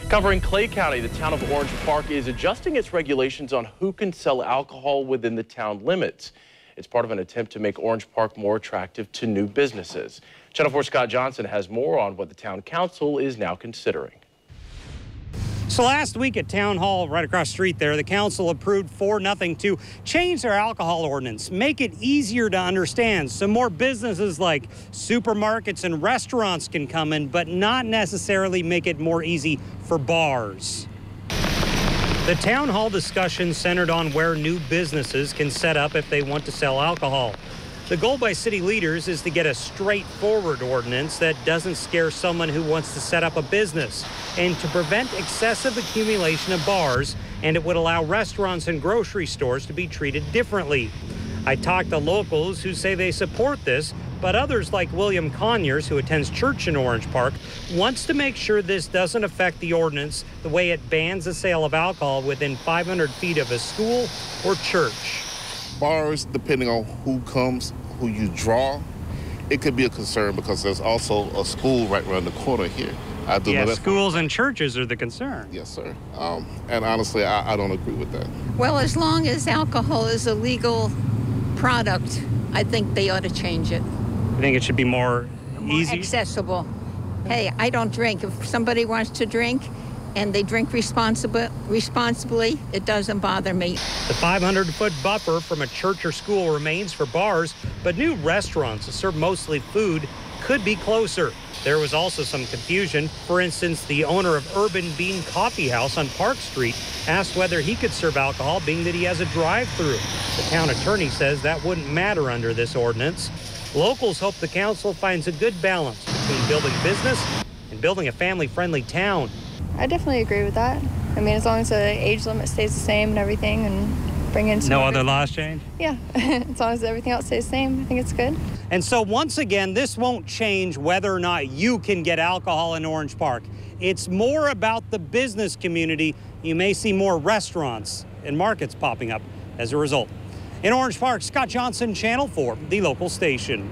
Covering Clay County, the town of Orange Park is adjusting its regulations on who can sell alcohol within the town limits. It's part of an attempt to make Orange Park more attractive to new businesses. Channel 4's Scott Johnson has more on what the town council is now considering. So last week at Town Hall right across the street there, the council approved 4-0 to change their alcohol ordinance, make it easier to understand so more businesses like supermarkets and restaurants can come in, but not necessarily make it more easy for bars. The Town Hall discussion centered on where new businesses can set up if they want to sell alcohol. The goal by city leaders is to get a straightforward ordinance that doesn't scare someone who wants to set up a business and to prevent excessive accumulation of bars, and it would allow restaurants and grocery stores to be treated differently. I talked to locals who say they support this, but others like William Conyers, who attends church in Orange Park, wants to make sure this doesn't affect the ordinance the way it bans the sale of alcohol within 500 feet of a school or church. Bars, depending on who comes, who you draw, it could be a concern because there's also a school right around the corner here. I do know that. Schools and churches are the concern. Yes, sir. And honestly, I don't agree with that. Well, as long as alcohol is a legal product, I think they ought to change it. I think it should be more easy. Accessible. Hey, I don't drink. If somebody wants to drink and they drink responsibly, it doesn't bother me. The 500-foot buffer from a church or school remains for bars, but new restaurants that serve mostly food could be closer. There was also some confusion. For instance, the owner of Urban Bean Coffee House on Park Street asked whether he could serve alcohol, being that he has a drive-through. The town attorney says that wouldn't matter under this ordinance. Locals hope the council finds a good balance between building business and building a family-friendly town. I definitely agree with that. I mean, as long as the age limit stays the same and everything and bring in some... No other laws change? Yeah, as long as everything else stays the same, I think it's good. And so once again, this won't change whether or not you can get alcohol in Orange Park. It's more about the business community. You may see more restaurants and markets popping up as a result. In Orange Park, Scott Johnson, Channel 4, the local station.